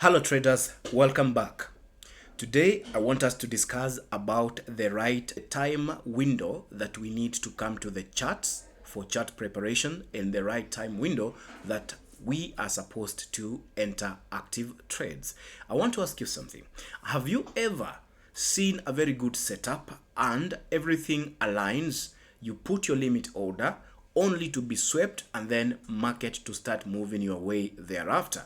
Hello traders, welcome back. Today I want us to discuss about the right time window that we need to come to the charts for chart preparation and the right time window that we are supposed to enter active trades. I want to ask you something. Have you ever seen a very good setup and everything aligns? You put your limit order only to be swept and then market to start moving your way thereafter.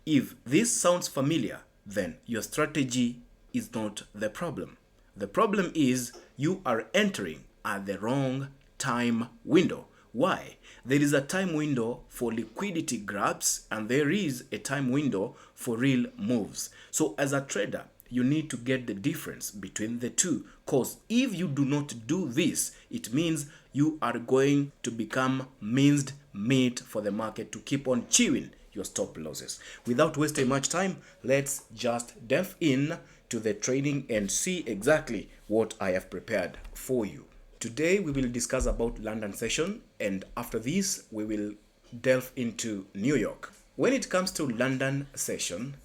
If this sounds familiar, then your strategy is not the problem. The problem is you are entering at the wrong time window. Why? There is a time window for liquidity grabs and there is a time window for real moves. So as a trader, you need to get the difference between the two, because if you do not do this, it means you are going to become minced meat for the market to keep on chewing your stop losses. Without wasting much time, let's just delve in to the trading and see exactly what I have prepared for you. Today we will discuss about London session, and after this we will delve into New York. When it comes to London session,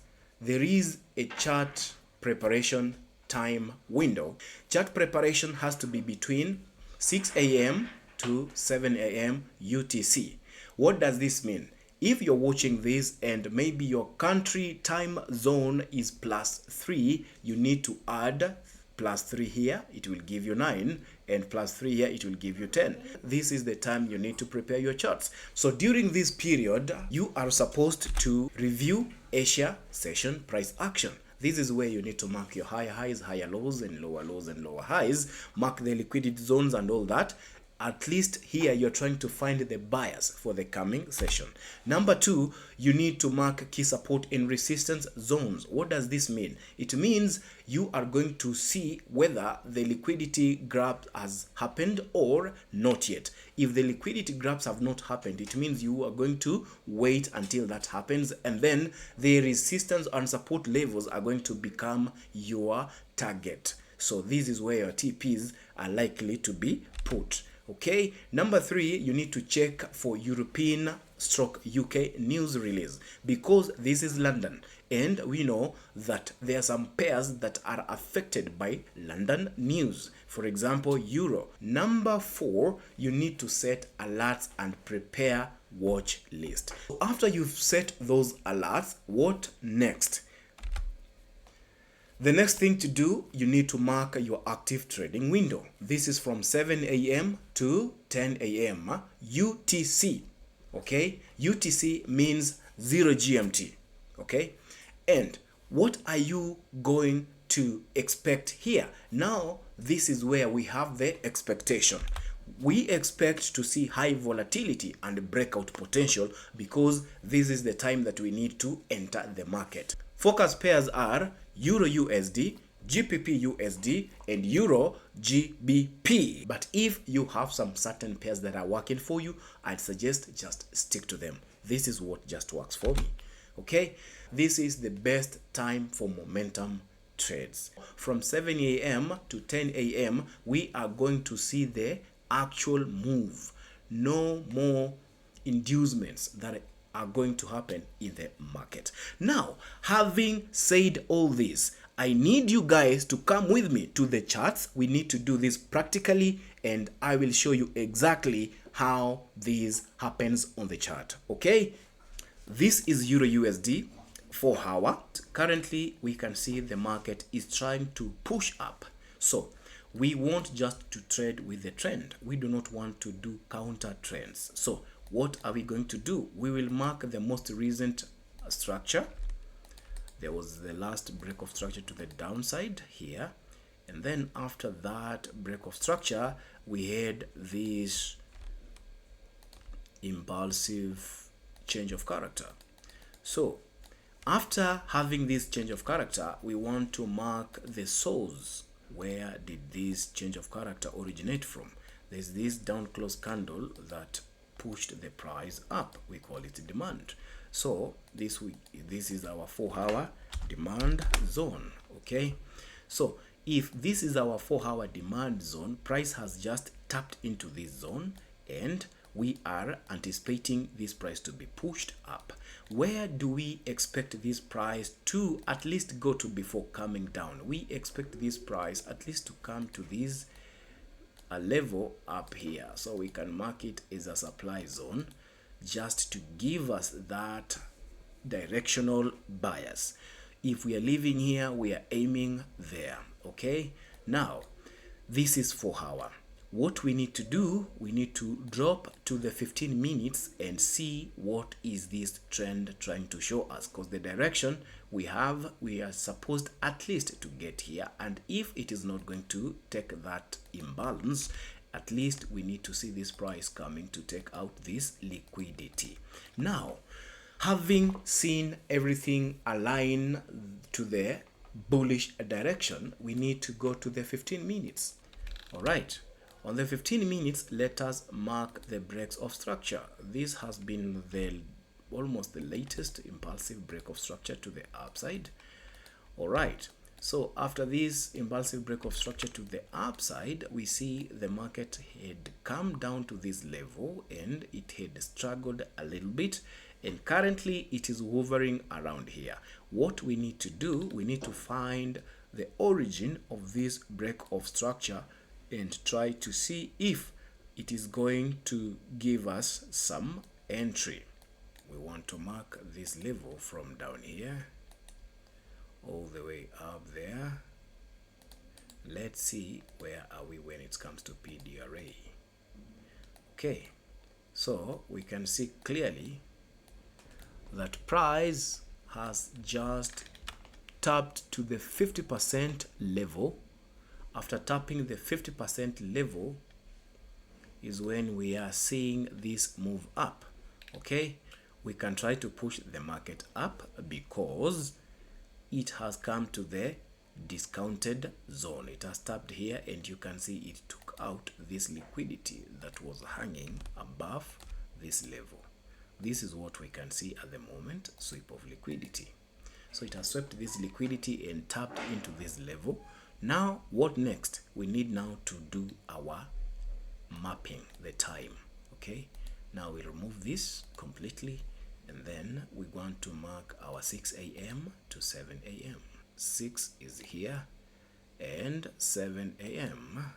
there is a chart preparation time window. Chart preparation has to be between 6 a.m. to 7 a.m. UTC. What does this mean? If you're watching this and maybe your country time zone is +3, you need to add +3 here, it will give you 9, and +3 here, it will give you 10. This is the time you need to prepare your charts. So during this period, you are supposed to review Asia session price action. This is where you need to mark your higher highs, higher lows, and lower highs, mark the liquidity zones and all that. At least here you're trying to find the buyers for the coming session. Number 2, you need to mark key support and resistance zones. What does this mean? It means you are going to see whether the liquidity grab has happened or not yet. If the liquidity grabs have not happened, it means you are going to wait until that happens, and then the resistance and support levels are going to become your target. So this is where your TPs are likely to be put. Okay, number 3, you need to check for European/UK news release, because this is London and we know that there are some pairs that are affected by London news. For example, Euro. Number 4, you need to set alerts and prepare watch list. After you've set those alerts, what next? The next thing to do, you need to mark your active trading window. This is from 7 a.m. to 10 a.m. UTC. Okay, UTC means 0 GMT. Okay, and what are you going to expect here? Now, this is where we have the expectation. We expect to see high volatility and breakout potential, because this is the time that we need to enter the market. Focus pairs are Euro USD, GBP USD, and Euro GBP. But if you have some certain pairs that are working for you, I'd suggest just stick to them. This is what just works for me. Okay, this is the best time for momentum trades. From 7 a.m. to 10 a.m. we are going to see the actual move. No more inducements that are going to happen in the market. Now, having said all this, I need you guys to come with me to the charts. We need to do this practically, and I will show you exactly how this happens on the chart. Okay, this is Euro USD 4 hour. Currently, we can see the market is trying to push up. So we want just to trade with the trend. We do not want to do counter trends. So what are we going to do? We will mark the most recent structure. There was the last break of structure to the downside here, and then after that break of structure we had this impulsive change of character. So after having this change of character, we want to mark the source. Where did this change of character originate from? There's this down close candle that pushed the price up. We call it demand. So this is our 4-hour demand zone. Okay, so if this is our 4-hour demand zone, price has just tapped into this zone, and we are anticipating this price to be pushed up. Where do we expect this price to at least go to before coming down? We expect this price at least to come to this a level up here, so we can mark it as a supply zone just to give us that directional bias. If we are leaving here, we are aiming there. Okay, now this is 4 hour. What we need to do, we need to drop to the 15 minutes and see what is this trend trying to show us, because the direction we are supposed at least to get here, and if it is not going to take that imbalance, at least we need to see this price coming to take out this liquidity. Now, having seen everything align to the bullish direction, we need to go to the 15 minutes. All right. On the 15 minutes, let us mark the breaks of structure. This has been almost the latest impulsive break of structure to the upside. All right. So after this impulsive break of structure to the upside, we see the market had come down to this level and it had struggled a little bit. And currently it is hovering around here. What we need to do, we need to find the origin of this break of structure and try to see if it is going to give us some entry. We want to mark this level from down here all the way up there. Let's see where are we when it comes to PDRA. Okay, so we can see clearly that price has just tapped to the 50% level. After tapping the 50% level is when we are seeing this move up. Okay, we can try to push the market up because it has come to the discounted zone. It has tapped here and you can see it took out this liquidity that was hanging above this level. This is what we can see at the moment, sweep of liquidity. So it has swept this liquidity and tapped into this level. Now, what next? We need now to do our mapping, the time. Okay, now we remove this completely and then we want to mark our 6 a.m. to 7 a.m. 6 is here and 7 a.m.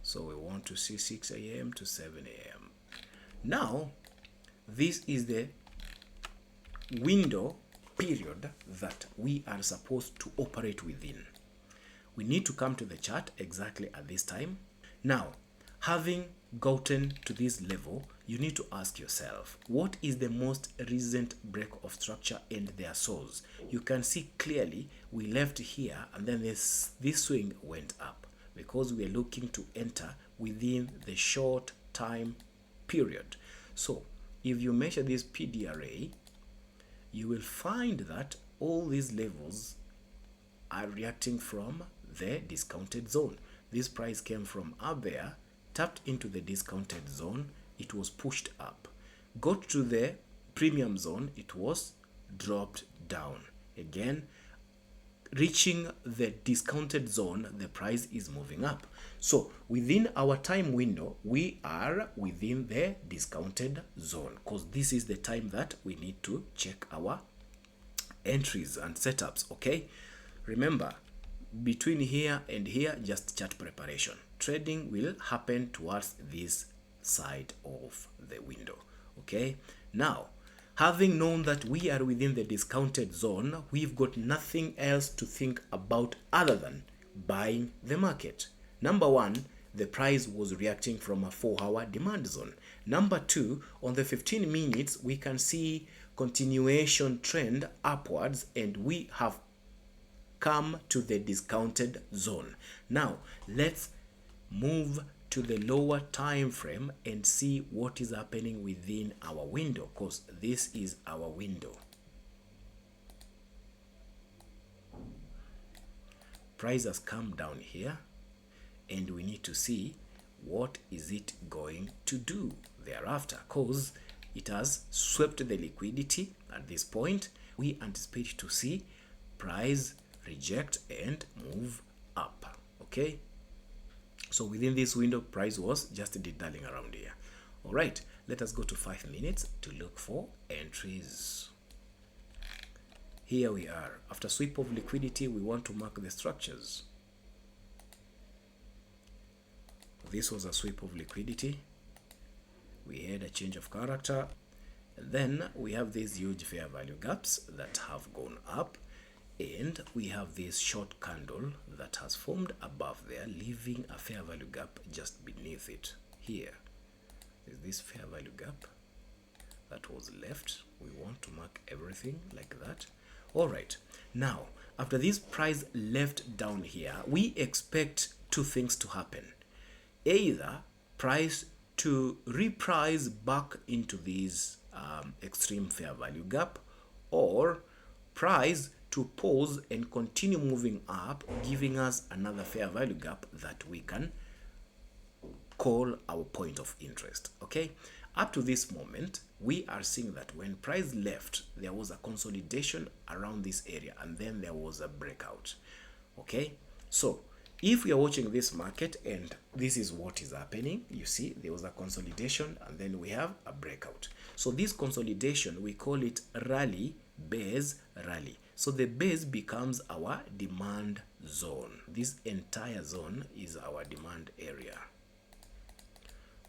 So we want to see 6 a.m. to 7 a.m. Now, this is the window period that we are supposed to operate within. We need to come to the chart exactly at this time. Now, having gotten to this level, you need to ask yourself, what is the most recent break of structure and their source? You can see clearly we left here and then this swing went up because we are looking to enter within the short time period. So if you measure this PDRA, you will find that all these levels are reacting from the discounted zone. This price came from up there, tapped into the discounted zone, it was pushed up, got to the premium zone, it was dropped down. Again, reaching the discounted zone, the price is moving up. So within our time window, we are within the discounted zone because this is the time that we need to check our entries and setups. Okay, remember, between here and here, just chart preparation. Trading will happen towards this side of the window. Okay, now having known that we are within the discounted zone, we've got nothing else to think about other than buying the market. Number one, the price was reacting from a 4-hour demand zone. Number two, on the 15 minutes, we can see continuation trend upwards and we have come to the discounted zone. Now let's move to the lower time frame and see what is happening within our window, because this is our window. Price has come down here and we need to see what is it going to do thereafter, because it has swept the liquidity at this point. We anticipate to see price reject and move up. Okay, so within this window, price was just diddling around here. All right, let us go to 5 minutes to look for entries. Here we are. After sweep of liquidity, we want to mark the structures. This was a sweep of liquidity. We had a change of character. And then we have these huge fair value gaps that have gone up. And we have this short candle that has formed above there, leaving a fair value gap just beneath it. Here is this fair value gap that was left. We want to mark everything like that. All right, now after this price left down here, we expect two things to happen. Either price to reprice back into this extreme fair value gap, or price to pause and continue moving up, giving us another fair value gap that we can call our point of interest. Okay, up to this moment, we are seeing that when price left, there was a consolidation around this area, and then there was a breakout. Okay, so if we are watching this market and this is what is happening, you see there was a consolidation and then we have a breakout. So this consolidation, we call it rally, base, rally. So the base becomes our demand zone. This entire zone is our demand area.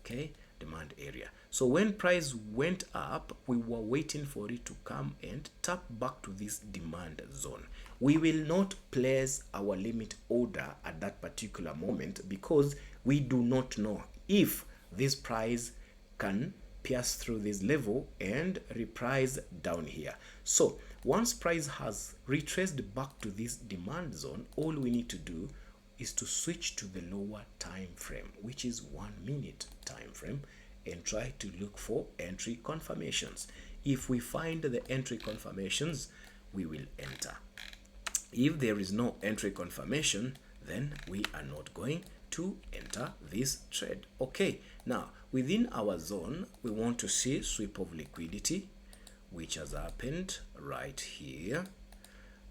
Okay, demand area. So when price went up, we were waiting for it to come and tap back to this demand zone. We will not place our limit order at that particular moment because we do not know if this price can pierce through this level and reprice down here. So once price has retraced back to this demand zone, all we need to do is to switch to the lower time frame, which is 1 minute time frame, and try to look for entry confirmations. If we find the entry confirmations, we will enter. If there is no entry confirmation, then we are not going to enter this trade. Okay, now within our zone, we want to see sweep of liquidity, which has happened right here.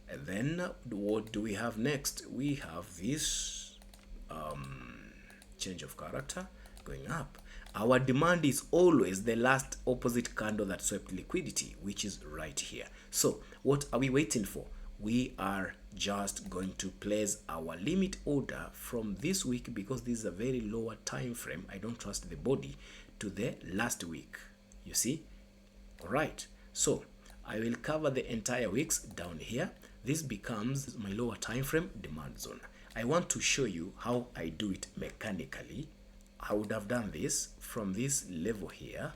And then what do we have next? We have this change of character going up. Our demand is always the last opposite candle that swept liquidity, which is right here. So what are we waiting for? We are just going to place our limit order from this week, because this is a very lower time frame. I don't trust the body, to the last week. You see? All right. So I will cover the entire weeks down here. This becomes my lower time frame demand zone. I want to show you how I do it mechanically. I would have done this from this level here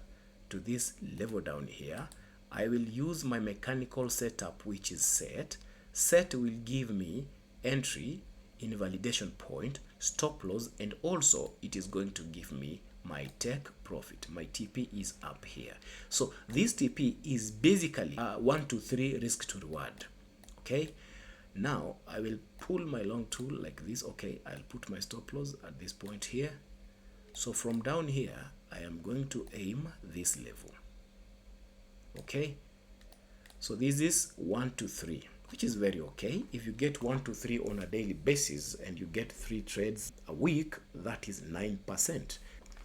to this level down here. I will use my mechanical setup, which is set. Set will give me entry, invalidation point, stop loss, and also it is going to give me my take profit. My TP is up here. So this TP is basically 1 to 3 risk to reward. Okay, now I will pull my long tool like this. Okay, I'll put my stop loss at this point here. So from down here, I am going to aim this level. Okay, so this is 1 to 3, which is very okay. If you get 1 to 3 on a daily basis and you get 3 trades a week, that is 9%.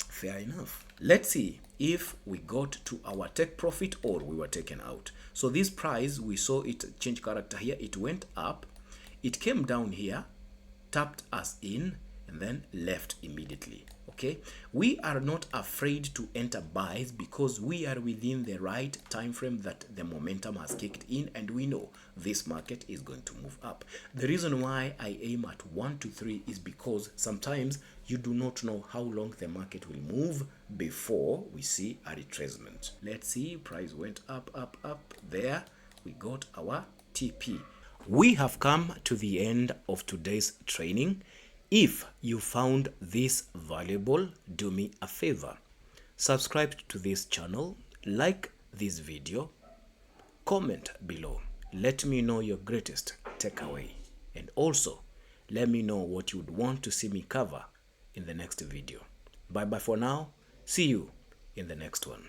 Fair enough. Let's see if we got to our take profit or we were taken out. So this price, we saw it change character here. It went up, it came down here, tapped us in, and then left immediately. Okay, we are not afraid to enter buys because we are within the right time frame that the momentum has kicked in, and we know this market is going to move up. The reason why I aim at 1 to 3 is because sometimes you do not know how long the market will move before we see a retracement. Let's see, price went up, up, up. There we got our TP. We have come to the end of today's training. If you found this valuable, do me a favor. Subscribe to this channel, like this video, comment below. Let me know your greatest takeaway. And also, let me know what you would want to see me cover in the next video. Bye bye for now. See you in the next one.